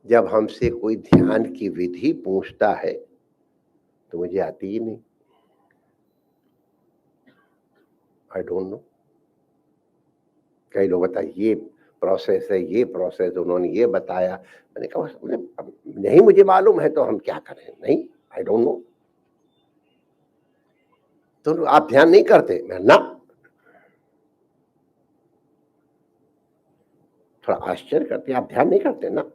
जब हमसे कोई ध्यान की विधि पूछता है तो मुझे आती ही नहीं। I don't know. कई लोग बताए ये प्रोसेस है, ये प्रोसेस, उन्होंने ये बताया। मैंने कहा अब नहीं मुझे मालूम है तो हम क्या करें? नहीं, आई डोंट नो। तो आप ध्यान नहीं करते? मैं ना। थोड़ा आश्चर्य करते, आप ध्यान नहीं करते ना?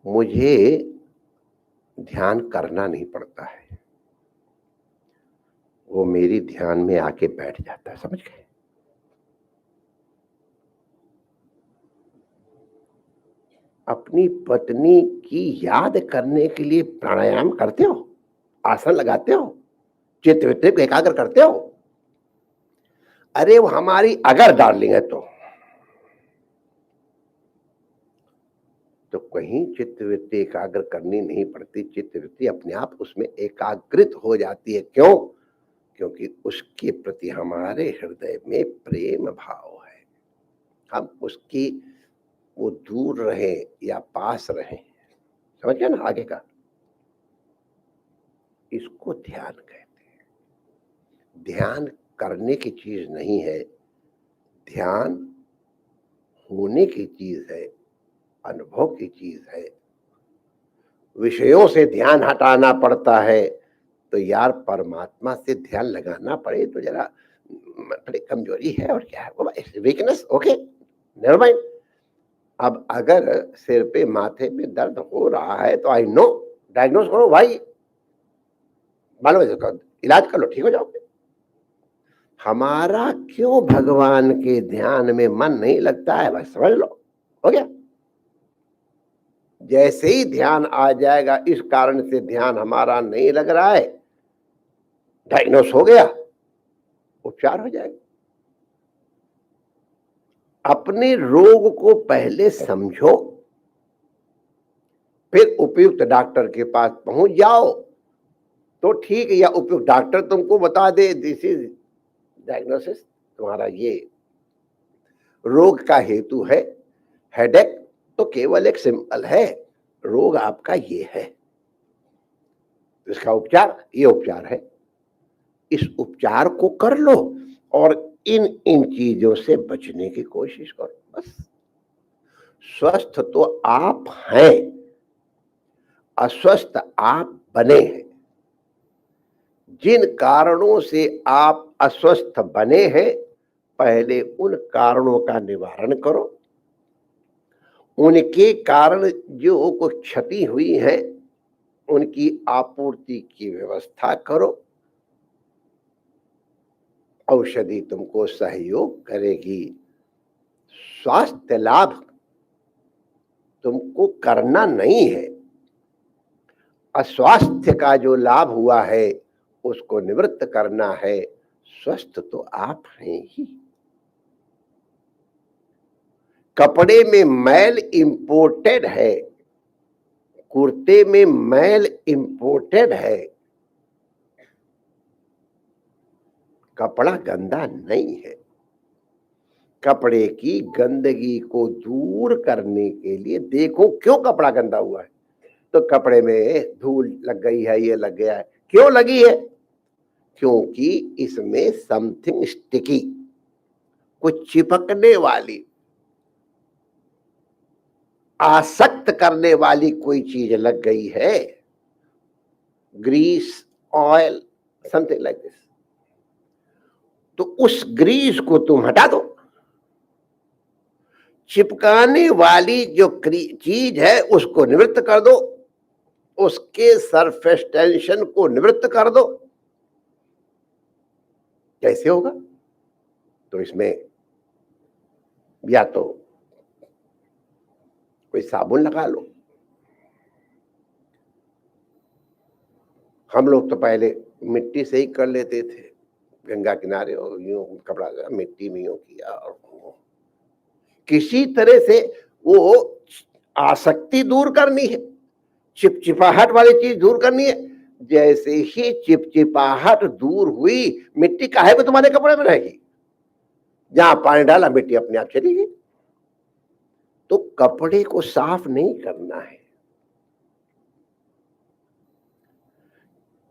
मुझे ध्यान करना नहीं पड़ता है, वो मेरी ध्यान में आके बैठ जाता है, समझ गए? अपनी पत्नी की याद करने के लिए प्राणायाम करते हो, आसन लगाते हो, चित्त वृत्ति को एकाग्र करते हो? अरे वो हमारी अगर डार्लिंग है तो कहीं चित्त वृत्ति एकाग्र करनी नहीं पड़ती। चित्त वृत्ति अपने आप उसमें एकाग्रित हो जाती है। क्यों? क्योंकि उसके प्रति हमारे हृदय में प्रेम भाव है। हम उसकी वो दूर रहे या पास रहे, समझ गए ना आगे का? इसको ध्यान कहते हैं। ध्यान करने की चीज नहीं है, ध्यान होने की चीज है, अनुभव की चीज है। विषयों से ध्यान हटाना पड़ता है तो यार परमात्मा से ध्यान लगाना पड़े तो जरा बड़ी कमजोरी है। और क्या है? वीकनेस। Okay, never mind. अब अगर सिर पे माथे पे दर्द हो रहा है तो आई नो, डायग्नोज करो भाई, मालूम है, इलाज कर लो, ठीक हो जाओगे। हमारा क्यों भगवान के ध्यान में मन नहीं लगता है, बस समझ लो, हो गया। जैसे ही ध्यान आ जाएगा इस कारण से ध्यान हमारा नहीं लग रहा है, डायग्नोस हो गया, उपचार हो जाएगा। अपने रोग को पहले समझो, फिर उपयुक्त डॉक्टर के पास पहुंच जाओ तो ठीक है, या उपयुक्त डॉक्टर तुमको बता दे दिस इज डायग्नोसिस, तुम्हारा ये रोग का हेतु है। हेडेक तो केवल एक सिंपल है, रोग आपका ये है, इसका उपचार ये उपचार है। इस उपचार को कर लो और इन इन चीजों से बचने की कोशिश करो, बस। स्वस्थ तो आप हैं, अस्वस्थ आप बने हैं। जिन कारणों से आप अस्वस्थ बने हैं, पहले उन कारणों का निवारण करो। उनके कारण जो कुछ क्षति हुई है उनकी आपूर्ति की व्यवस्था करो। औषधि तुमको सहयोग करेगी। स्वास्थ्य लाभ तुमको करना नहीं है, अस्वास्थ्य का जो लाभ हुआ है उसको निवृत्त करना है। स्वस्थ तो आप हैं ही। कपड़े में मैल इंपोर्टेड है, कुर्ते में मैल इंपोर्टेड है, कपड़ा गंदा नहीं है। कपड़े की गंदगी को दूर करने के लिए देखो क्यों कपड़ा गंदा हुआ है, तो कपड़े में धूल लग गई है, ये लग गया है। क्यों लगी है? क्योंकि इसमें समथिंग स्टिकी, कुछ चिपकने वाली, आसक्त करने वाली कोई चीज लग गई है। Grease, oil, something like this. तो उस ग्रीस को तुम हटा दो। चिपकाने वाली जो चीज है उसको निवृत्त कर दो, उसके सरफेस टेंशन को निवृत्त कर दो। कैसे होगा? तो इसमें या तो कोई साबुन लगा लो। हम लोग तो पहले मिट्टी से ही कर लेते थे, गंगा किनारे और यूं कपड़ा मिट्टी में यूं किया और किसी तरह से वो आसक्ति दूर करनी है, चिपचिपाहट वाली चीज दूर करनी है। जैसे ही चिपचिपाहट दूर हुई, मिट्टी काहे को तुम्हारे कपड़े में रहेगी? जहां पानी डाला मिट्टी अपने आप चली गई। तो कपड़े को साफ नहीं करना है,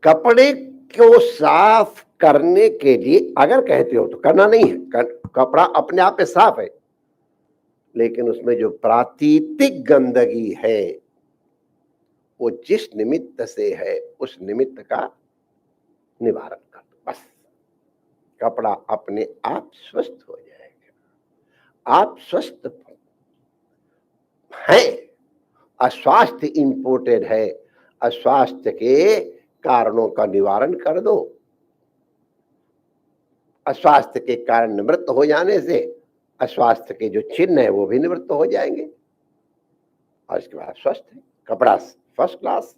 कपड़े को साफ करने के लिए अगर कहते हो तो करना नहीं है, कपड़ा अपने आप में साफ है, लेकिन उसमें जो प्राकृतिक गंदगी है वो जिस निमित्त से है उस निमित्त का निवारण कर दो, बस कपड़ा अपने आप स्वस्थ हो जाएगा। आप स्वस्थ हैं, अस्वास्थ्य इंपोर्टेड है, अस्वास्थ्य के कारणों का निवारण कर दो। अस्वास्थ्य के कारण निवृत्त हो जाने से अस्वास्थ्य के जो चिन्ह है वो भी निवृत्त हो जाएंगे और इसके बाद स्वस्थ है, कपड़ा फर्स्ट क्लास।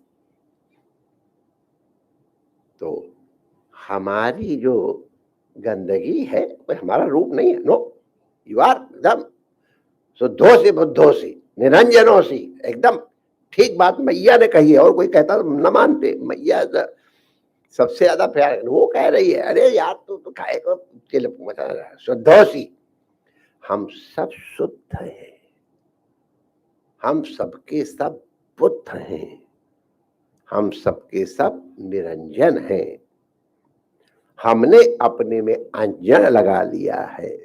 तो हमारी जो गंदगी है वो हमारा रूप नहीं है, नो, यू आर एकदम शुद्धोसी बुद्धोसी निरंजनोसी, एकदम ठीक बात मैया ने कही है, और कोई कहता तो न मानते, मैया सबसे ज्यादा प्यार वो कह रही है, अरे यार तू तो खाए को शुद्धोसी। हम सब शुद्ध हैं, हम सबके सब बुद्ध हैं, हम सबके सब निरंजन हैं। हमने अपने में अंजन लगा लिया है,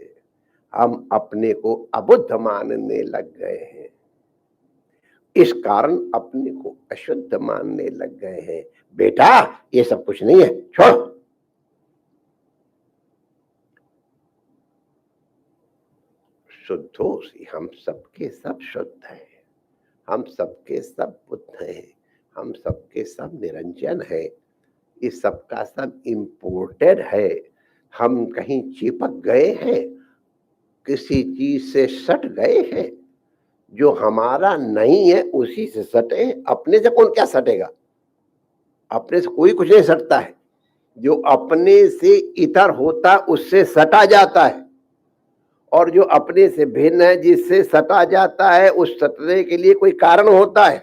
हम अपने को अबुद्ध मानने लग गए हैं, इस कारण अपने को अशुद्ध मानने लग गए हैं। बेटा ये सब कुछ नहीं है, छोड़। शुद्धोसी, हम सबके सब शुद्ध हैं, हम सबके सब बुद्ध हैं, हम सबके सब निरंजन है, इस सबका सब इम्पोर्टेड है। हम कहीं चिपक गए हैं, किसी चीज से सट गए हैं, जो हमारा नहीं है उसी से सटे हैं। अपने से कौन क्या सटेगा, अपने से कोई कुछ नहीं सटता है, जो अपने से इतर होता है उससे सटा जाता है, और जो अपने से भिन्न है जिससे सटा जाता है उस सटने के लिए कोई कारण होता है।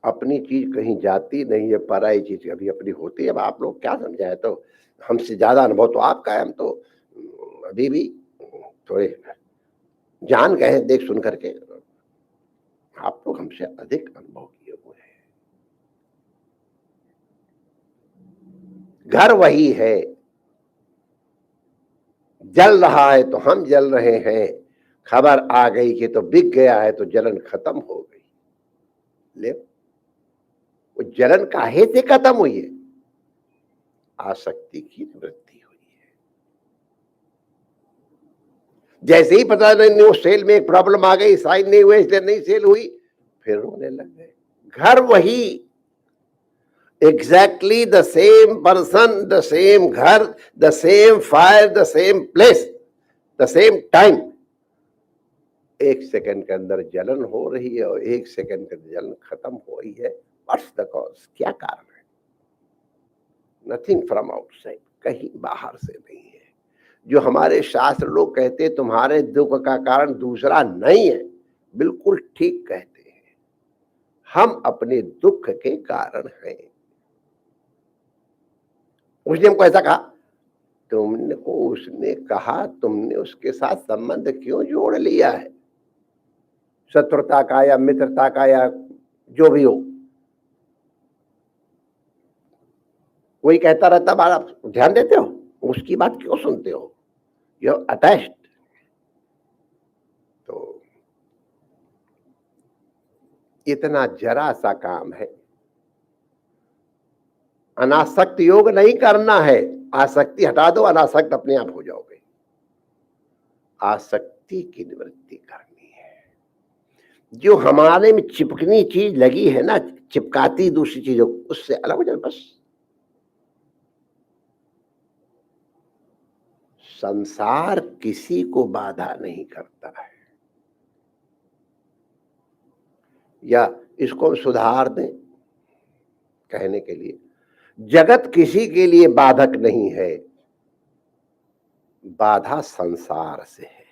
अपनी चीज कहीं जाती नहीं है, पराई चीज कभी अपनी होती है। अब आप लोग क्या समझाए, तो हमसे ज्यादा अनुभव तो आपका है, हम तो अभी भी थोड़े जान गए हैं देख सुन करके, आप लोग हमसे अधिक अनुभव किए हुए हैं। घर वही है, जल रहा है तो हम जल रहे हैं, खबर आ गई कि तो बिक गया है तो जलन खत्म हो गई। ले वो जलन काहे से खत्म हुई है, आसक्ति की निवृत्ति हुई है। जैसे ही पता नहीं सेल में एक प्रॉब्लम आ गई, साइन नहीं हुए इसलिए नहीं सेल हुई, फिर रोने लग गए। घर वही, exactly the same person, the same घर, the same fire, the same place, the same time. एक सेकंड के अंदर जलन हो रही है और एक सेकंड के अंदर जलन खत्म हो रही है। व्हाट्स द कॉज, क्या कारण है? नथिंग फ्रॉम आउटसाइड, कहीं बाहर से नहीं है। जो हमारे शास्त्र लोग कहते हैं तुम्हारे दुख का कारण दूसरा नहीं है, बिल्कुल ठीक कहते हैं। हम अपने दुख के कारण हैं। उसने हमको ऐसा कहा, तुमने को उसने कहा, तुमने उसके साथ संबंध क्यों जोड़ लिया है, शत्रुता का या मित्रता का या जो भी हो। कोई कहता रहता बार, आप ध्यान देते हो, उसकी बात क्यों सुनते हो, यू आर अटैच्ड। तो इतना जरा सा काम है, अनासक्त योग नहीं करना है, आसक्ति हटा दो, अनासक्त अपने आप हो जाओगे। आसक्ति की निवृत्ति करनी है। जो हमारे में चिपकनी चीज लगी है ना, चिपकाती दूसरी चीजों, उससे अलग हो जाए बस। संसार किसी को बाधा नहीं करता है, या इसको सुधार दें कहने के लिए, जगत किसी के लिए बाधक नहीं है, बाधा संसार से है।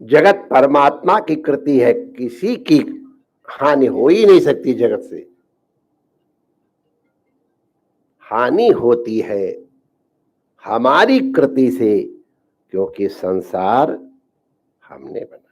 जगत परमात्मा की कृति है, किसी की हानि हो ही नहीं सकती जगत से। हानि होती है हमारी कृति से, क्योंकि संसार हमने बनाया।